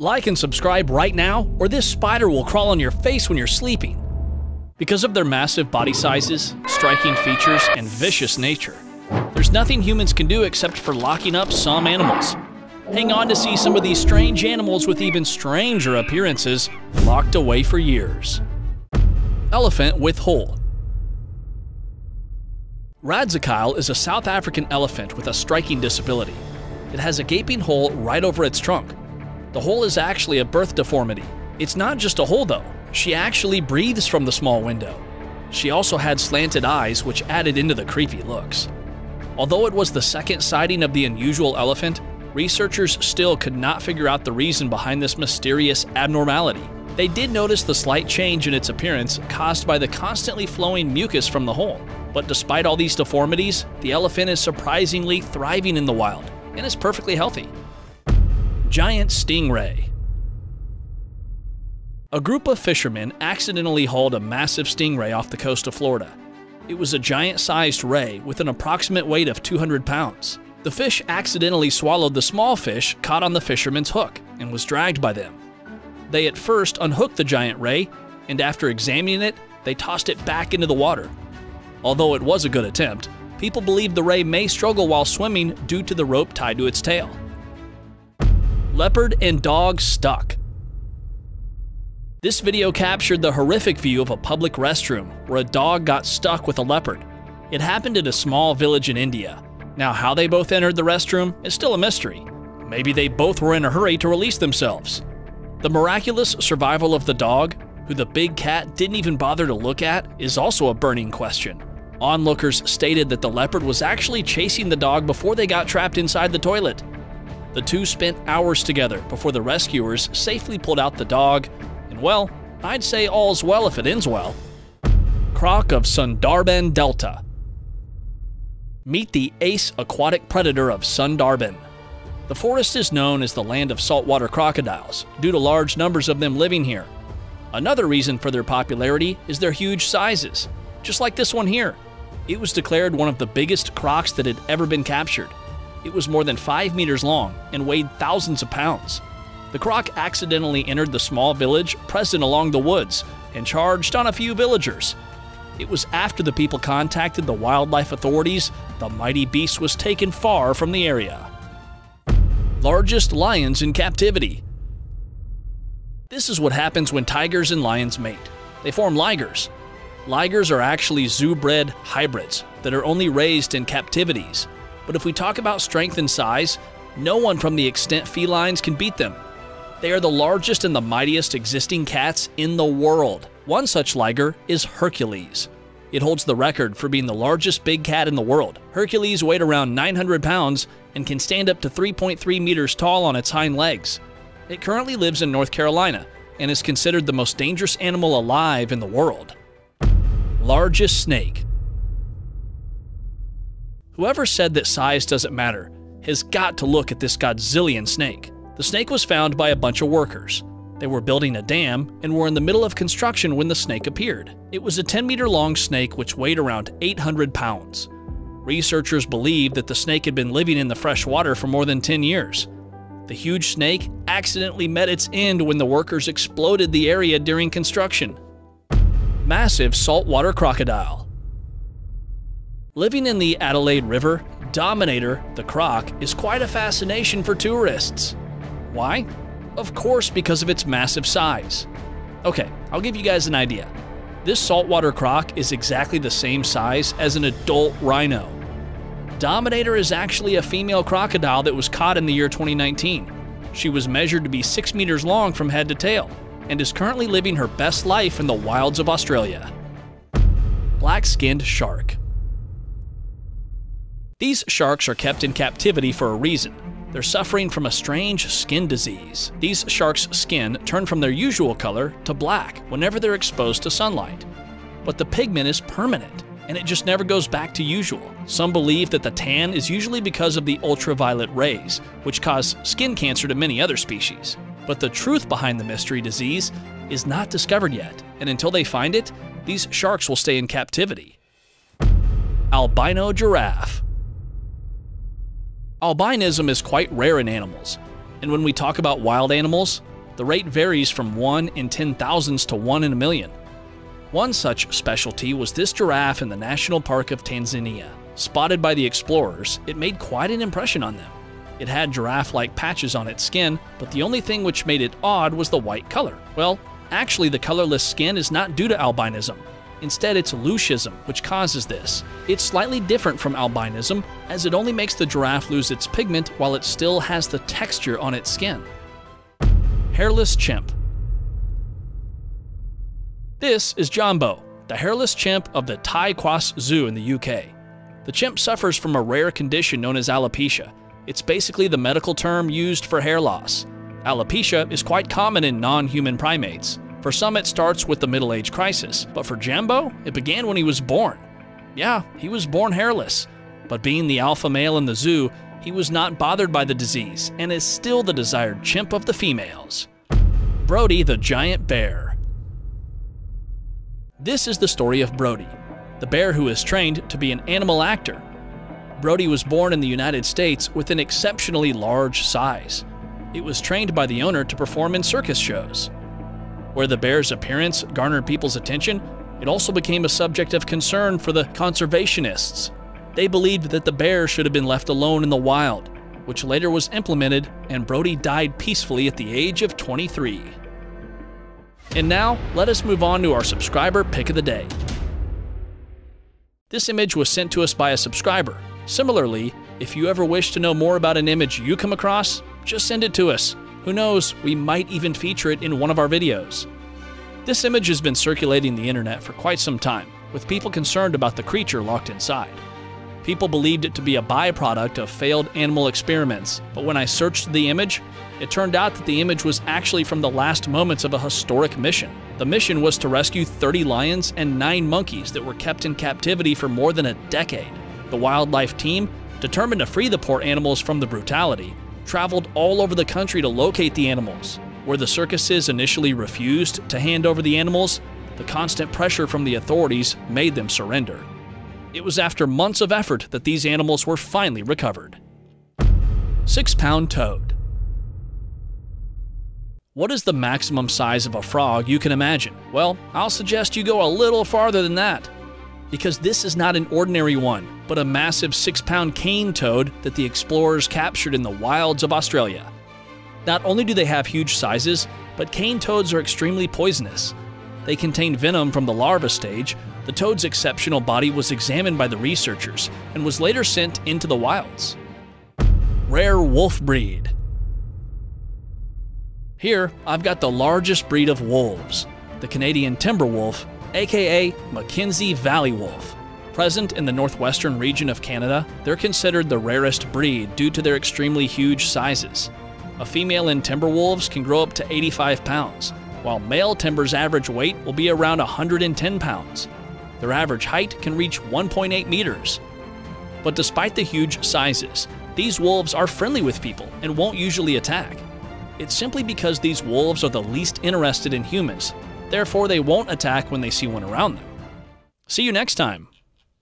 Like and subscribe right now, or this spider will crawl on your face when you're sleeping. Because of their massive body sizes, striking features, and vicious nature, there's nothing humans can do except for locking up some animals. Hang on to see some of these strange animals with even stranger appearances locked away for years. Elephant with hole. Radzakyle is a South African elephant with a striking disability. It has a gaping hole right over its trunk. The hole is actually a birth deformity. It's not just a hole though. She actually breathes from the small window. She also had slanted eyes, which added into the creepy looks. Although it was the second sighting of the unusual elephant, researchers still could not figure out the reason behind this mysterious abnormality. They did notice the slight change in its appearance caused by the constantly flowing mucus from the hole. But despite all these deformities, the elephant is surprisingly thriving in the wild and is perfectly healthy. Giant stingray. A group of fishermen accidentally hauled a massive stingray off the coast of Florida. It was a giant-sized ray with an approximate weight of 200 pounds. The fish accidentally swallowed the small fish caught on the fisherman's hook and was dragged by them. They at first unhooked the giant ray, and after examining it, they tossed it back into the water. Although it was a good attempt, people believe the ray may struggle while swimming due to the rope tied to its tail. Leopard and Dog Stuck. This video captured the horrific view of a public restroom where a dog got stuck with a leopard. It happened in a small village in India. Now, how they both entered the restroom is still a mystery. Maybe they both were in a hurry to release themselves. The miraculous survival of the dog, who the big cat didn't even bother to look at, is also a burning question. Onlookers stated that the leopard was actually chasing the dog before they got trapped inside the toilet. The two spent hours together before the rescuers safely pulled out the dog, and well, I'd say all's well if it ends well. Croc of Sundarban Delta. Meet the ace aquatic predator of Sundarban. The forest is known as the land of saltwater crocodiles due to large numbers of them living here. Another reason for their popularity is their huge sizes, just like this one here. It was declared one of the biggest crocs that had ever been captured. It was more than 5 meters long and weighed thousands of pounds. The croc accidentally entered the small village present along the woods and charged on a few villagers. It was after the people contacted the wildlife authorities, the mighty beast was taken far from the area. Largest lions in captivity. This is what happens when tigers and lions mate. They form ligers. Ligers are actually zoo-bred hybrids that are only raised in captivities. But if we talk about strength and size, no one from the extant felines can beat them. They are the largest and the mightiest existing cats in the world. One such liger is Hercules. It holds the record for being the largest big cat in the world. Hercules weighed around 900 pounds and can stand up to 3.3 meters tall on its hind legs. It currently lives in North Carolina and is considered the most dangerous animal alive in the world. Largest snake. Whoever said that size doesn't matter has got to look at this godzillion snake. The snake was found by a bunch of workers. They were building a dam and were in the middle of construction when the snake appeared. It was a 10-meter-long snake which weighed around 800 pounds. Researchers believe that the snake had been living in the fresh water for more than 10 years. The huge snake accidentally met its end when the workers exploded the area during construction. Massive saltwater crocodile. Living in the Adelaide River, Dominator, the croc, is quite a fascination for tourists. Why? Of course, because of its massive size. Okay, I'll give you guys an idea. This saltwater croc is exactly the same size as an adult rhino. Dominator is actually a female crocodile that was caught in the year 2019. She was measured to be 6 meters long from head to tail, and is currently living her best life in the wilds of Australia. Blackskinned shark. These sharks are kept in captivity for a reason. They're suffering from a strange skin disease. These sharks' skin turn from their usual color to black whenever they're exposed to sunlight. But the pigment is permanent, and it just never goes back to usual. Some believe that the tan is usually because of the ultraviolet rays, which cause skin cancer to many other species. But the truth behind the mystery disease is not discovered yet, and until they find it, these sharks will stay in captivity. Albino giraffe. Albinism is quite rare in animals. And when we talk about wild animals, the rate varies from 1 in 10,000s to 1 in a million. One such specialty was this giraffe in the National Park of Tanzania. Spotted by the explorers, it made quite an impression on them. It had giraffe-like patches on its skin, but the only thing which made it odd was the white color. Well, actually the colorless skin is not due to albinism. Instead, it's leucism which causes this. It's slightly different from albinism, as it only makes the giraffe lose its pigment while it still has the texture on its skin. Hairless chimp. This is Jumbo, the hairless chimp of the Tai Kwas Zoo in the UK. The chimp suffers from a rare condition known as alopecia. It's basically the medical term used for hair loss. Alopecia is quite common in non-human primates. For some, it starts with the middle-age crisis, but for Jumbo, it began when he was born. Yeah, he was born hairless, but being the alpha male in the zoo, he was not bothered by the disease and is still the desired chimp of the females. Brody the giant bear. This is the story of Brody, the bear who is trained to be an animal actor. Brody was born in the United States with an exceptionally large size. It was trained by the owner to perform in circus shows. Where the bear's appearance garnered people's attention, it also became a subject of concern for the conservationists. They believed that the bear should have been left alone in the wild, which later was implemented, and Brody died peacefully at the age of 23. And now, let us move on to our subscriber pick of the day. This image was sent to us by a subscriber. Similarly, if you ever wish to know more about an image you come across, just send it to us. Who knows, we might even feature it in one of our videos. This image has been circulating the internet for quite some time, with people concerned about the creature locked inside. People believed it to be a byproduct of failed animal experiments, but when I searched the image, it turned out that the image was actually from the last moments of a historic mission. The mission was to rescue 30 lions and 9 monkeys that were kept in captivity for more than a decade. The wildlife team, determined to free the poor animals from the brutality, traveled all over the country to locate the animals. Where the circuses initially refused to hand over the animals, the constant pressure from the authorities made them surrender. It was after months of effort that these animals were finally recovered. 6-pound toad. What is the maximum size of a frog you can imagine? Well, I'll suggest you go a little farther than that, because this is not an ordinary one, but a massive 6-pound cane toad that the explorers captured in the wilds of Australia. Not only do they have huge sizes, but cane toads are extremely poisonous. They contain venom from the larva stage. The toad's exceptional body was examined by the researchers and was later sent into the wilds. Rare wolf breed. Here, I've got the largest breed of wolves, the Canadian timber wolf, aka Mackenzie Valley wolf. Present in the northwestern region of Canada, they're considered the rarest breed due to their extremely huge sizes. A female in timber wolves can grow up to 85 pounds, while male timber's average weight will be around 110 pounds. Their average height can reach 1.8 meters. But despite the huge sizes, these wolves are friendly with people and won't usually attack. It's simply because these wolves are the least interested in humans. Therefore, they won't attack when they see one around them. See you next time.